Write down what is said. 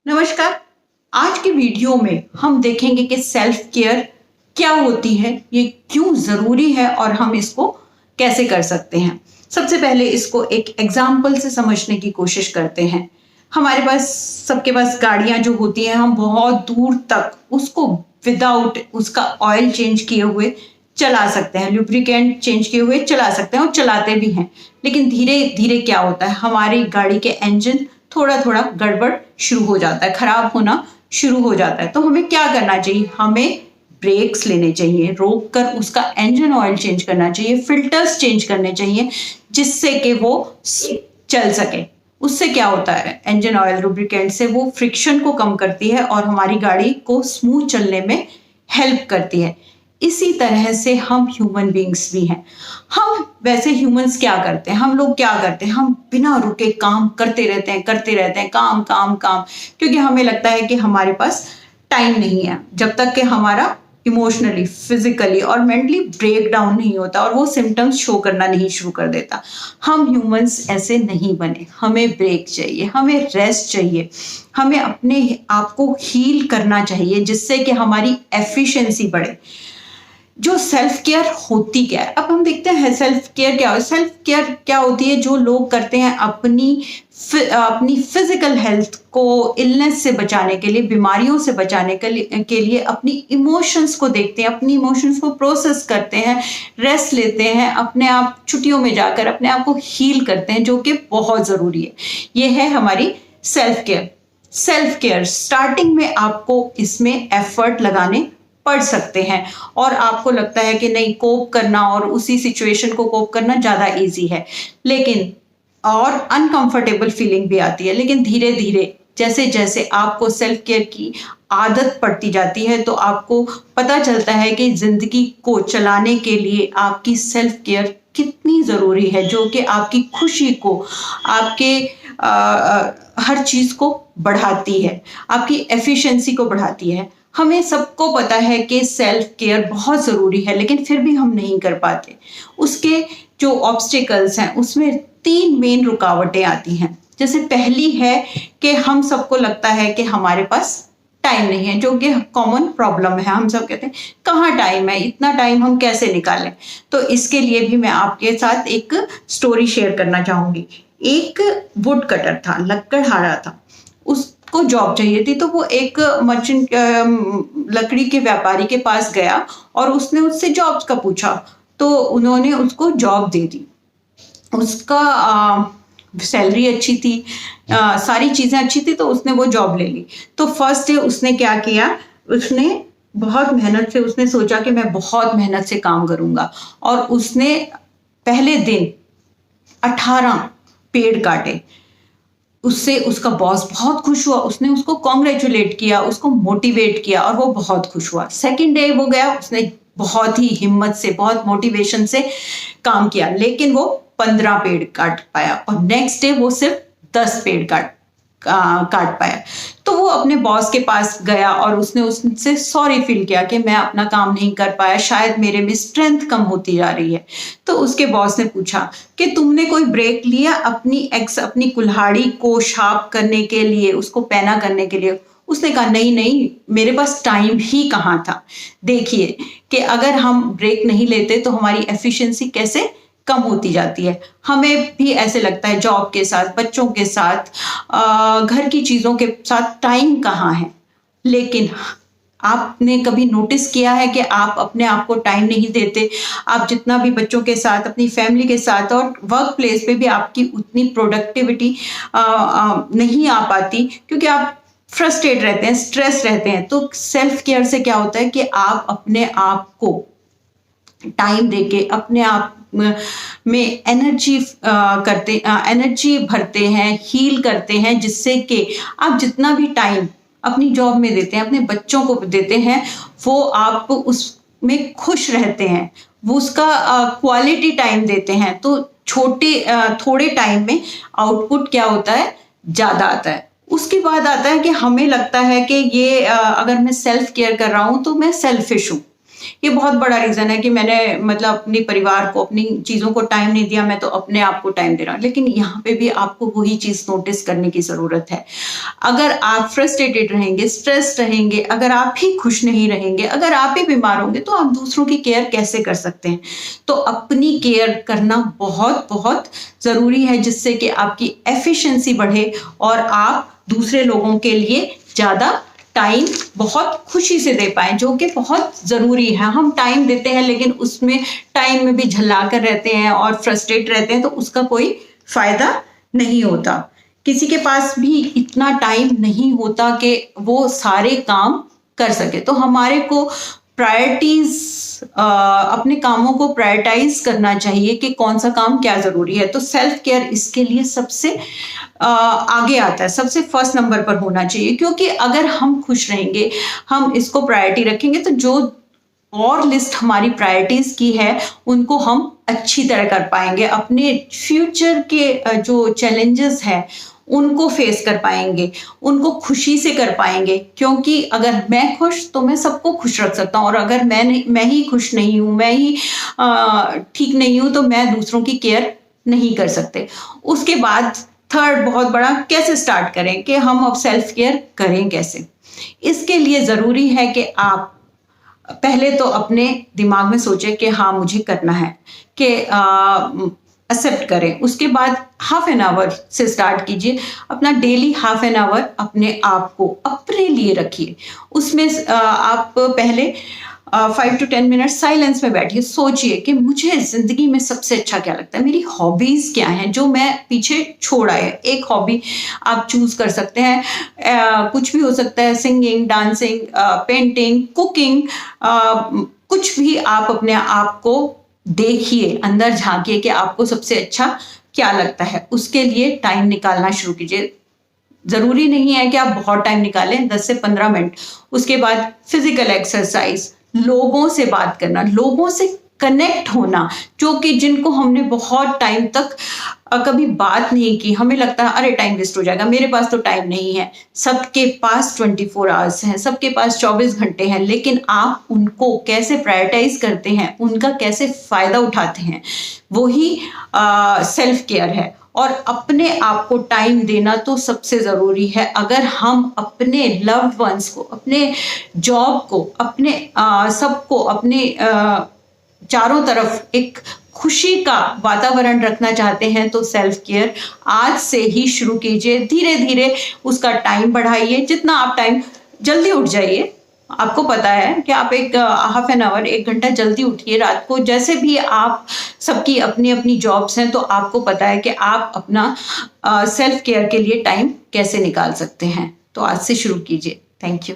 नमस्कार। आज की वीडियो में हम देखेंगे कि सेल्फ केयर क्या होती है, ये क्यों ज़रूरी है और हम इसको कैसे कर सकते हैं। सबसे पहले इसको एक एग्जाम्पल से समझने की कोशिश करते हैं। हमारे पास सबके पास गाड़ियां जो होती हैं, हम बहुत दूर तक उसको विदाउट उसका ऑयल चेंज किए हुए चला सकते हैं, लुब्रिकेंट चेंज किए हुए चला सकते हैं और चलाते भी हैं। लेकिन धीरे धीरे क्या होता है, हमारी गाड़ी के इंजन थोड़ा थोड़ा गड़बड़ शुरू हो जाता है, खराब होना शुरू हो जाता है। तो हमें क्या करना चाहिए, हमें ब्रेक्स लेने चाहिए, रोक कर उसका इंजन ऑयल चेंज करना चाहिए, फिल्टर्स चेंज करने चाहिए जिससे कि वो चल सके। उससे क्या होता है, इंजन ऑयल लुब्रिकेंट से वो फ्रिक्शन को कम करती है और हमारी गाड़ी को स्मूथ चलने में हेल्प करती है। इसी तरह से हम ह्यूमन बींग्स भी हैं। हम वैसे ह्यूमंस क्या करते हैं, हम लोग क्या करते हैं, हम बिना रुके काम करते रहते हैं, काम काम काम, क्योंकि हमें लगता है कि हमारे पास टाइम नहीं है। जब तक कि हमारा इमोशनली, फिजिकली और मेंटली ब्रेक डाउन नहीं होता और वो सिम्टम्स शो करना नहीं शुरू कर देता। हम ह्यूमंस ऐसे नहीं बने, हमें ब्रेक चाहिए, हमें रेस्ट चाहिए, हमें अपने आप को हील करना चाहिए जिससे कि हमारी एफिशिएंसी बढ़े। जो सेल्फ केयर होती क्या है, अब हम देखते हैं सेल्फ केयर क्या है। सेल्फ केयर क्या होती है, जो लोग करते हैं अपनी फिजिकल हेल्थ को इलनेस से बचाने के लिए, बीमारियों से बचाने के लिए अपनी इमोशंस को देखते हैं, अपनी इमोशंस को प्रोसेस करते हैं, रेस्ट लेते हैं, अपने आप छुट्टियों में जाकर अपने आप को हील करते हैं, जो कि बहुत ज़रूरी है। ये है हमारी self care. Self care starting में आपको इसमें एफर्ट लगाने पढ़ सकते हैं और आपको लगता है कि नहीं, कोप करना और उसी सिचुएशन को कोप करना ज़्यादा इजी है, लेकिन और अनकंफर्टेबल फीलिंग भी आती है। लेकिन धीरे धीरे जैसे जैसे आपको सेल्फ केयर की आदत पड़ती जाती है तो आपको पता चलता है कि ज़िंदगी को चलाने के लिए आपकी सेल्फ केयर कितनी ज़रूरी है, जो कि आपकी खुशी को, आपके हर चीज़ को बढ़ाती है, आपकी एफिशिएंसी को बढ़ाती है। हमें सबको पता है कि सेल्फ केयर बहुत ज़रूरी है, लेकिन फिर भी हम नहीं कर पाते। उसके जो ऑब्स्टिकल्स हैं, उसमें 3 मेन रुकावटें आती हैं। जैसे पहली है कि हम सबको लगता है कि हमारे पास टाइम नहीं है, जो कि कॉमन प्रॉब्लम है। हम सब कहते हैं कहाँ टाइम है, इतना टाइम हम कैसे निकालें। तो इसके लिए भी मैं आपके साथ एक स्टोरी शेयर करना चाहूँगी। एक वुड कटर था, लकड़हारा था, उसको जॉब चाहिए थी। तो वो एक मर्चेंट लकड़ी के व्यापारी के पास गया और उसने उससे जॉब का पूछा, तो उन्होंने उसको जॉब दे दी। उसका सैलरी अच्छी थी, सारी चीज़ें अच्छी थी, तो उसने वो जॉब ले ली। तो फर्स्ट डे उसने क्या किया, उसने बहुत मेहनत से उसने सोचा कि मैं बहुत मेहनत से काम करूँगा, और उसने पहले दिन 18 पेड़ काटे। उससे उसका बॉस बहुत खुश हुआ, उसने उसको कॉन्ग्रेचुलेट किया, उसको मोटिवेट किया और वो बहुत खुश हुआ। सेकंड डे वो गया, उसने बहुत ही हिम्मत से, बहुत मोटिवेशन से काम किया, लेकिन वो 15 पेड़ काट पाया और नेक्स्ट डे वो सिर्फ 10 पेड़ काट पाया। तो वो अपने बॉस के पास गया और उसने उससे सॉरी फील किया कि मैं अपना काम नहीं कर पाया, शायद मेरे में स्ट्रेंथ कम होती जा रही है। तो उसके बॉस ने पूछा कि तुमने कोई ब्रेक लिया अपनी कुल्हाड़ी को शार्प करने के लिए, उसको पैना करने के लिए? उसने कहा नहीं नहीं, मेरे पास टाइम ही कहाँ था। देखिए कि अगर हम ब्रेक नहीं लेते तो हमारी एफिशिएंसी कैसे कम होती जाती है। हमें भी ऐसे लगता है जॉब के साथ, बच्चों के साथ, घर की चीज़ों के साथ टाइम कहाँ है। लेकिन आपने कभी नोटिस किया है कि आप अपने आप को टाइम नहीं देते? आप जितना भी बच्चों के साथ, अपनी फैमिली के साथ और वर्क प्लेस पे भी आपकी उतनी प्रोडक्टिविटी नहीं आ पाती, क्योंकि आप फ्रस्ट्रेट रहते हैं, स्ट्रेस रहते हैं। तो सेल्फ केयर से क्या होता है कि आप अपने आप को टाइम देके अपने आप में एनर्जी भरते हैं, हील करते हैं, जिससे कि आप जितना भी टाइम अपनी जॉब में देते हैं, अपने बच्चों को देते हैं, वो आप उसमें खुश रहते हैं, वो उसका क्वालिटी टाइम देते हैं। तो थोड़े टाइम में आउटपुट क्या होता है, ज़्यादा आता है। उसके बाद आता है कि हमें लगता है कि ये अगर मैं सेल्फ केयर कर रहा हूँ तो मैं सेल्फिश हूँ, ये बहुत बड़ा रीजन है कि मैंने मतलब अपने परिवार को, अपनी चीजों को टाइम नहीं दिया, मैं तो अपने आप को टाइम दे रहा हूँ। लेकिन यहाँ पे भी आपको वही चीज नोटिस करने की जरूरत है। अगर आप फ्रस्ट्रेटेड रहेंगे, स्ट्रेस रहेंगे, अगर आप ही खुश नहीं रहेंगे, अगर आप ही बीमार होंगे, तो आप दूसरों की केयर कैसे कर सकते हैं? तो अपनी केयर करना बहुत बहुत जरूरी है, जिससे कि आपकी एफिशिएंसी बढ़े और आप दूसरे लोगों के लिए ज्यादा टाइम बहुत खुशी से दे पाए, जो कि बहुत जरूरी है। हम टाइम देते हैं लेकिन उसमें टाइम में भी झल्ला कर रहते हैं और फ्रस्ट्रेट रहते हैं, तो उसका कोई फायदा नहीं होता। किसी के पास भी इतना टाइम नहीं होता कि वो सारे काम कर सके। तो हमारे को प्रायोरिटीज, अपने कामों को प्रायोरिटाइज करना चाहिए कि कौन सा काम क्या जरूरी है। तो सेल्फ केयर इसके लिए सबसे आगे आता है, सबसे फर्स्ट नंबर पर होना चाहिए। क्योंकि अगर हम खुश रहेंगे, हम इसको प्रायोरिटी रखेंगे, तो जो और लिस्ट हमारी प्रायोरिटीज की है उनको हम अच्छी तरह कर पाएंगे। अपने फ्यूचर के जो चैलेंजेस हैं उनको फेस कर पाएंगे, उनको खुशी से कर पाएंगे। क्योंकि अगर मैं खुश तो मैं सबको खुश रख सकता हूँ, और अगर मैं ही खुश नहीं हूँ, मैं ही ठीक नहीं हूँ, तो मैं दूसरों की केयर नहीं कर सकते। उसके बाद थर्ड बहुत बड़ा, कैसे स्टार्ट करें कि हम अब सेल्फ केयर करें कैसे? इसके लिए जरूरी है कि आप पहले तो अपने दिमाग में सोचें कि हाँ मुझे करना है, कि एक्सेप्ट करें। उसके बाद हाफ एन आवर से स्टार्ट कीजिए। अपना डेली हाफ एन आवर अपने आप को अपने लिए रखिए। उसमें आप पहले 5 to 10 मिनट साइलेंस में बैठिए, सोचिए कि मुझे जिंदगी में सबसे अच्छा क्या लगता है, मेरी हॉबीज क्या हैं जो मैं पीछे छोड़ आए। एक हॉबी आप चूज कर सकते हैं, कुछ भी हो सकता है, सिंगिंग, डांसिंग, पेंटिंग, कुकिंग, कुछ भी। आप अपने आप को देखिए, अंदर झांकिए कि आपको सबसे अच्छा क्या लगता है। उसके लिए टाइम निकालना शुरू कीजिए। जरूरी नहीं है कि आप बहुत टाइम निकालें, 10 से 15 मिनट। उसके बाद फिजिकल एक्सरसाइज, लोगों से बात करना, लोगों से कनेक्ट होना, जो कि जिनको हमने बहुत टाइम तक कभी बात नहीं की। हमें लगता है अरे टाइम वेस्ट हो जाएगा, मेरे पास तो टाइम नहीं है। सबके पास 24 आवर्स हैं, सबके पास 24 घंटे हैं, लेकिन आप उनको कैसे प्रायोरिटाइज करते हैं, उनका कैसे फायदा उठाते हैं, वही सेल्फ केयर है। और अपने आप को टाइम देना तो सबसे जरूरी है। अगर हम अपने लव्ड वंस को, अपने जॉब को, अपने सबको, अपने चारों तरफ एक खुशी का वातावरण रखना चाहते हैं, तो सेल्फ केयर आज से ही शुरू कीजिए। धीरे धीरे उसका टाइम बढ़ाइए। जितना आप टाइम जल्दी उठ जाइए, आपको पता है कि आप एक हाफ एन आवर, 1 घंटा जल्दी उठिए रात को। जैसे भी आप, सबकी अपनी अपनी जॉब्स हैं, तो आपको पता है कि आप अपना सेल्फ केयर के लिए टाइम कैसे निकाल सकते हैं। तो आज से शुरू कीजिए। Thank you.